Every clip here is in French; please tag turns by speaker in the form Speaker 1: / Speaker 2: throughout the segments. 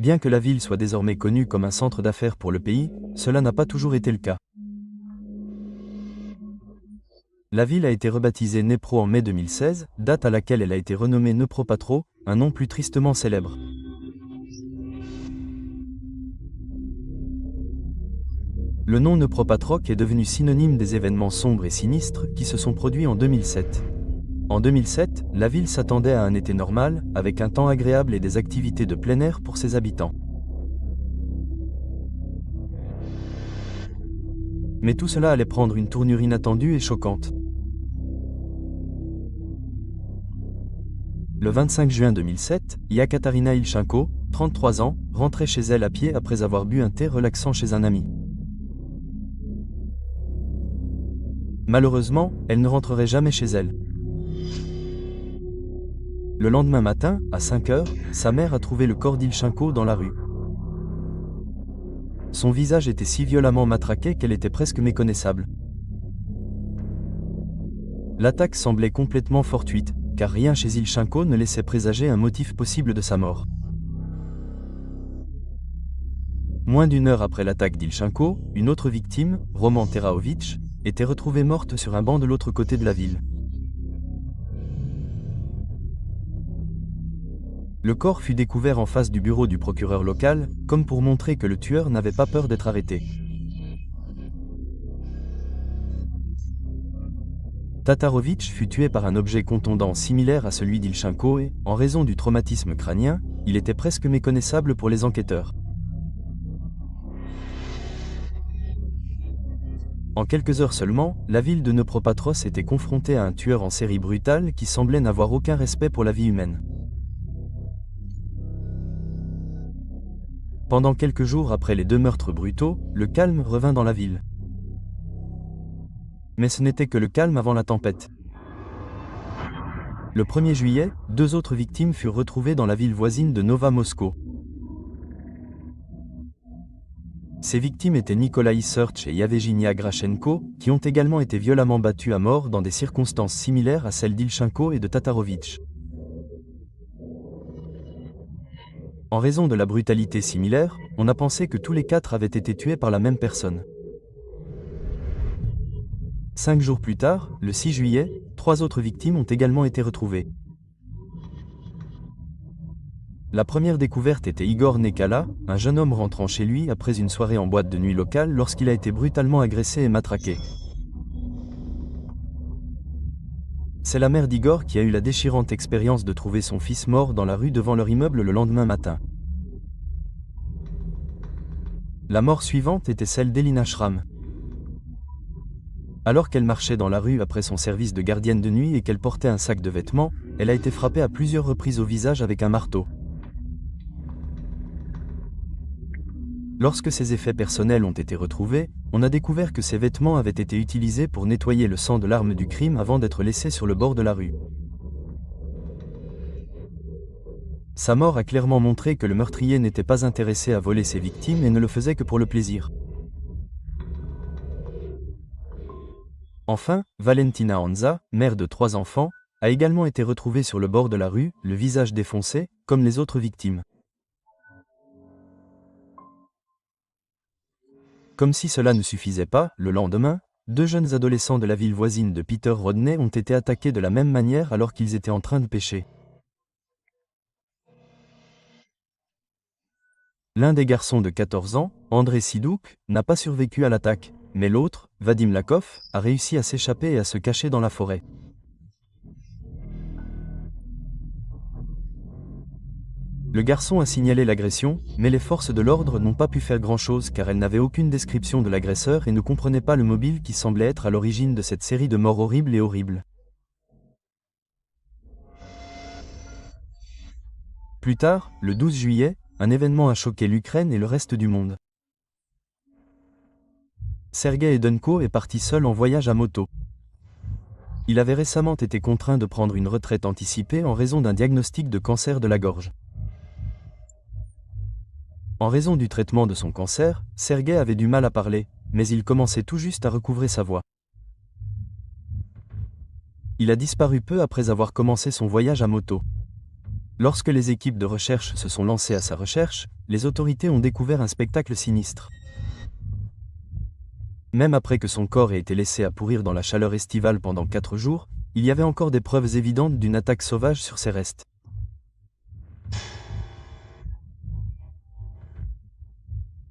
Speaker 1: Bien que la ville soit désormais connue comme un centre d'affaires pour le pays, cela n'a pas toujours été le cas. La ville a été rebaptisée Dnepro en mai 2016, date à laquelle elle a été renommée Dnepropetrovsk, un nom plus tristement célèbre. Le nom Dnepropetrovsk est devenu synonyme des événements sombres et sinistres qui se sont produits en 2007. En 2007, la ville s'attendait à un été normal, avec un temps agréable et des activités de plein air pour ses habitants. Mais tout cela allait prendre une tournure inattendue et choquante. Le 25 juin 2007, Yekaterina Ilchenko, 33 ans, rentrait chez elle à pied après avoir bu un thé relaxant chez un ami. Malheureusement, elle ne rentrerait jamais chez elle. Le lendemain matin, à 5 heures, sa mère a trouvé le corps d'Ilchenko dans la rue. Son visage était si violemment matraqué qu'elle était presque méconnaissable. L'attaque semblait complètement fortuite, car rien chez Ilchenko ne laissait présager un motif possible de sa mort. Moins d'une heure après l'attaque d'Ilchenko, une autre victime, Roman Teraovitch, était retrouvée morte sur un banc de l'autre côté de la ville. Le corps fut découvert en face du bureau du procureur local, comme pour montrer que le tueur n'avait pas peur d'être arrêté. Tatarovitch fut tué par un objet contondant similaire à celui d'Ilchenko et, en raison du traumatisme crânien, il était presque méconnaissable pour les enquêteurs. En quelques heures seulement, la ville de Dnepropetrovsk était confrontée à un tueur en série brutal qui semblait n'avoir aucun respect pour la vie humaine. Pendant quelques jours après les deux meurtres brutaux, le calme revint dans la ville. Mais ce n'était que le calme avant la tempête. Le 1er juillet, deux autres victimes furent retrouvées dans la ville voisine de Nova Moscow. Ces victimes étaient Nikolai Serch et Yevgenia Grachenko, qui ont également été violemment battus à mort dans des circonstances similaires à celles d'Ilchenko et de Tatarovitch. En raison de la brutalité similaire, on a pensé que tous les quatre avaient été tués par la même personne. 5 jours plus tard, le 6 juillet, 3 autres victimes ont également été retrouvées. La première découverte était Igor Nekala, un jeune homme rentrant chez lui après une soirée en boîte de nuit locale lorsqu'il a été brutalement agressé et matraqué. C'est la mère d'Igor qui a eu la déchirante expérience de trouver son fils mort dans la rue devant leur immeuble le lendemain matin. La mort suivante était celle d'Elina Shram. Alors qu'elle marchait dans la rue après son service de gardienne de nuit et qu'elle portait un sac de vêtements, elle a été frappée à plusieurs reprises au visage avec un marteau. Lorsque ses effets personnels ont été retrouvés, on a découvert que ses vêtements avaient été utilisés pour nettoyer le sang de l'arme du crime avant d'être laissés sur le bord de la rue. Sa mort a clairement montré que le meurtrier n'était pas intéressé à voler ses victimes et ne le faisait que pour le plaisir. Enfin, Valentina Hanza, mère de 3 enfants, a également été retrouvée sur le bord de la rue, le visage défoncé, comme les autres victimes. Comme si cela ne suffisait pas, le lendemain, 2 jeunes adolescents de la ville voisine de Peter Rodney ont été attaqués de la même manière alors qu'ils étaient en train de pêcher. L'un des garçons de 14 ans, André Sidouk, n'a pas survécu à l'attaque, mais l'autre, Vadim Lakov, a réussi à s'échapper et à se cacher dans la forêt. Le garçon a signalé l'agression, mais les forces de l'ordre n'ont pas pu faire grand-chose car elles n'avaient aucune description de l'agresseur et ne comprenaient pas le mobile qui semblait être à l'origine de cette série de morts horribles et horribles. Plus tard, le 12 juillet, un événement a choqué l'Ukraine et le reste du monde. Sergei Edenko est parti seul en voyage à moto. Il avait récemment été contraint de prendre une retraite anticipée en raison d'un diagnostic de cancer de la gorge. En raison du traitement de son cancer, Sergei avait du mal à parler, mais il commençait tout juste à recouvrer sa voix. Il a disparu peu après avoir commencé son voyage à moto. Lorsque les équipes de recherche se sont lancées à sa recherche, les autorités ont découvert un spectacle sinistre. Même après que son corps ait été laissé à pourrir dans la chaleur estivale pendant 4 jours, il y avait encore des preuves évidentes d'une attaque sauvage sur ses restes.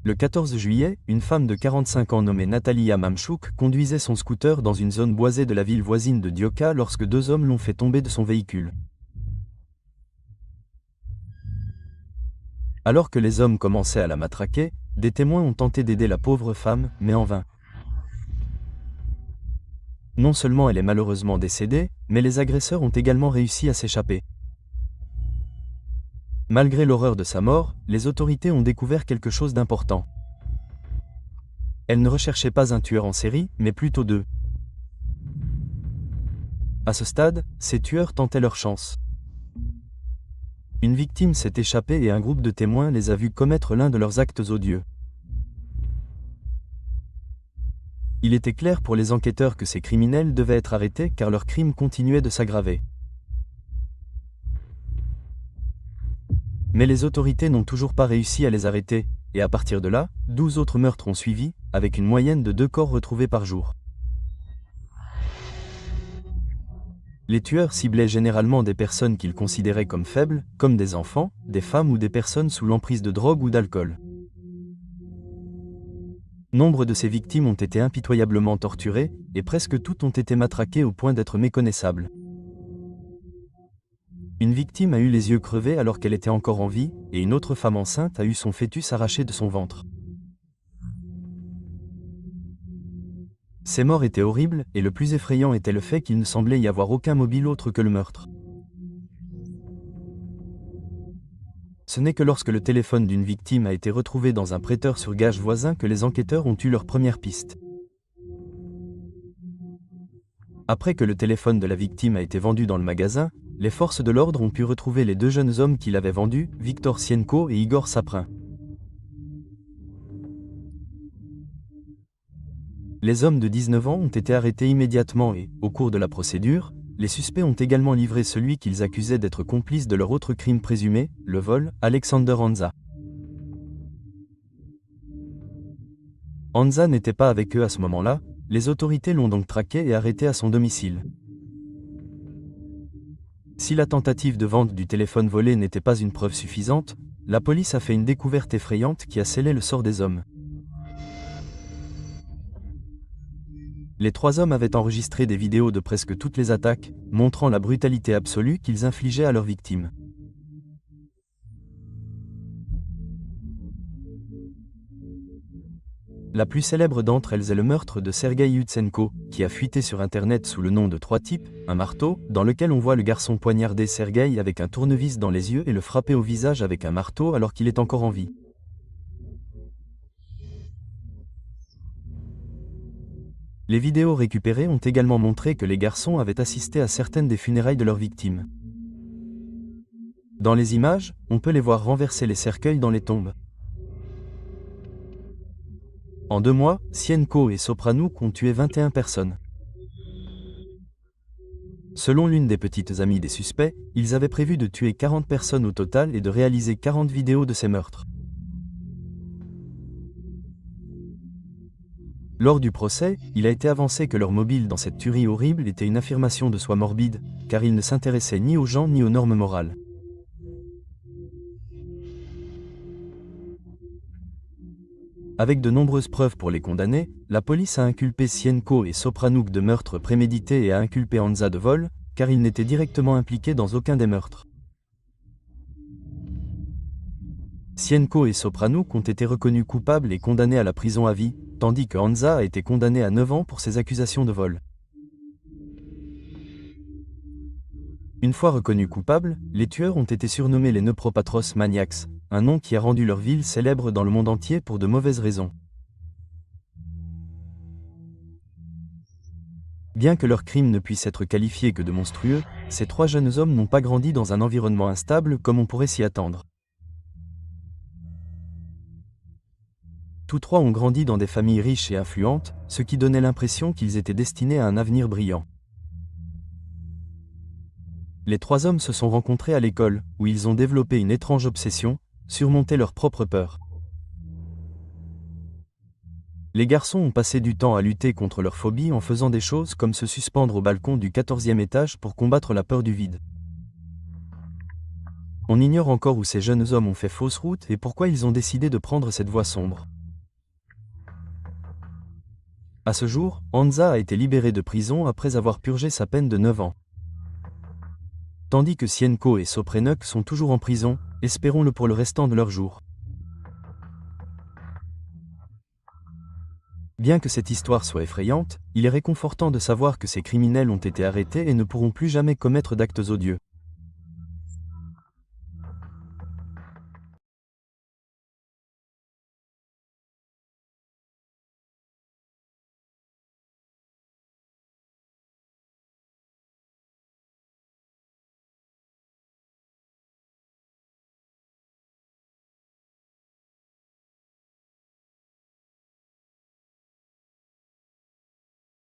Speaker 1: Le 14 juillet, une femme de 45 ans nommée Natalia Mamchouk conduisait son scooter dans une zone boisée de la ville voisine de Dioka lorsque 2 hommes l'ont fait tomber de son véhicule. Alors que les hommes commençaient à la matraquer, des témoins ont tenté d'aider la pauvre femme, mais en vain. Non seulement elle est malheureusement décédée, mais les agresseurs ont également réussi à s'échapper. Malgré l'horreur de sa mort, les autorités ont découvert quelque chose d'important. Elles ne recherchaient pas un tueur en série, mais plutôt 2. À ce stade, ces tueurs tentaient leur chance. Une victime s'est échappée et un groupe de témoins les a vus commettre l'un de leurs actes odieux. Il était clair pour les enquêteurs que ces criminels devaient être arrêtés car leurs crimes continuaient de s'aggraver. Mais les autorités n'ont toujours pas réussi à les arrêter, et à partir de là, 12 autres meurtres ont suivi, avec une moyenne de 2 corps retrouvés par jour. Les tueurs ciblaient généralement des personnes qu'ils considéraient comme faibles, comme des enfants, des femmes ou des personnes sous l'emprise de drogue ou d'alcool. Nombre de ces victimes ont été impitoyablement torturées, et presque toutes ont été matraquées au point d'être méconnaissables. Une victime a eu les yeux crevés alors qu'elle était encore en vie, et une autre femme enceinte a eu son fœtus arraché de son ventre. Ces morts étaient horribles, et le plus effrayant était le fait qu'il ne semblait y avoir aucun mobile autre que le meurtre. Ce n'est que lorsque le téléphone d'une victime a été retrouvé dans un prêteur sur gage voisin que les enquêteurs ont eu leur première piste. Après que le téléphone de la victime a été vendu dans le magasin, les forces de l'ordre ont pu retrouver les 2 jeunes hommes qui l'avaient vendu, Victor Sienko et Igor Saprin. Les hommes de 19 ans ont été arrêtés immédiatement et, au cours de la procédure, les suspects ont également livré celui qu'ils accusaient d'être complice de leur autre crime présumé, le vol, Alexander Hanza. Hanza n'était pas avec eux à ce moment-là, les autorités l'ont donc traqué et arrêté à son domicile. Si la tentative de vente du téléphone volé n'était pas une preuve suffisante, la police a fait une découverte effrayante qui a scellé le sort des hommes. Les 3 hommes avaient enregistré des vidéos de presque toutes les attaques, montrant la brutalité absolue qu'ils infligeaient à leurs victimes. La plus célèbre d'entre elles est le meurtre de Sergueï Yutsenko, qui a fuité sur Internet sous le nom de 3 types, un marteau, dans lequel on voit le garçon poignarder Sergueï avec un tournevis dans les yeux et le frapper au visage avec un marteau alors qu'il est encore en vie. Les vidéos récupérées ont également montré que les garçons avaient assisté à certaines des funérailles de leurs victimes. Dans les images, on peut les voir renverser les cercueils dans les tombes. En 2 mois, Sienko et Sopranouk ont tué 21 personnes. Selon l'une des petites amies des suspects, ils avaient prévu de tuer 40 personnes au total et de réaliser 40 vidéos de ces meurtres. Lors du procès, il a été avancé que leur mobile dans cette tuerie horrible était une affirmation de soi morbide, car ils ne s'intéressaient ni aux gens ni aux normes morales. Avec de nombreuses preuves pour les condamner, la police a inculpé Sienko et Sopranouk de meurtre prémédité et a inculpé Hanza de vol, car ils n'étaient directement impliqués dans aucun des meurtres. Sienko et Sopranouk ont été reconnus coupables et condamnés à la prison à vie, tandis que Hanza a été condamné à 9 ans pour ses accusations de vol. Une fois reconnus coupables, les tueurs ont été surnommés les Neupropatros Maniacs, un nom qui a rendu leur ville célèbre dans le monde entier pour de mauvaises raisons. Bien que leurs crimes ne puissent être qualifiés que de monstrueux, ces 3 jeunes hommes n'ont pas grandi dans un environnement instable comme on pourrait s'y attendre. Tous 3 ont grandi dans des familles riches et influentes, ce qui donnait l'impression qu'ils étaient destinés à un avenir brillant. Les 3 hommes se sont rencontrés à l'école, où ils ont développé une étrange obsession, surmonter leurs propres peurs. Les garçons ont passé du temps à lutter contre leur phobie en faisant des choses comme se suspendre au balcon du 14e étage pour combattre la peur du vide. On ignore encore où ces jeunes hommes ont fait fausse route et pourquoi ils ont décidé de prendre cette voie sombre. À ce jour, Hansa a été libéré de prison après avoir purgé sa peine de 9 ans. Tandis que Sienko et Soprenuk sont toujours en prison, espérons-le pour le restant de leurs jours. Bien que cette histoire soit effrayante, il est réconfortant de savoir que ces criminels ont été arrêtés et ne pourront plus jamais commettre d'actes odieux.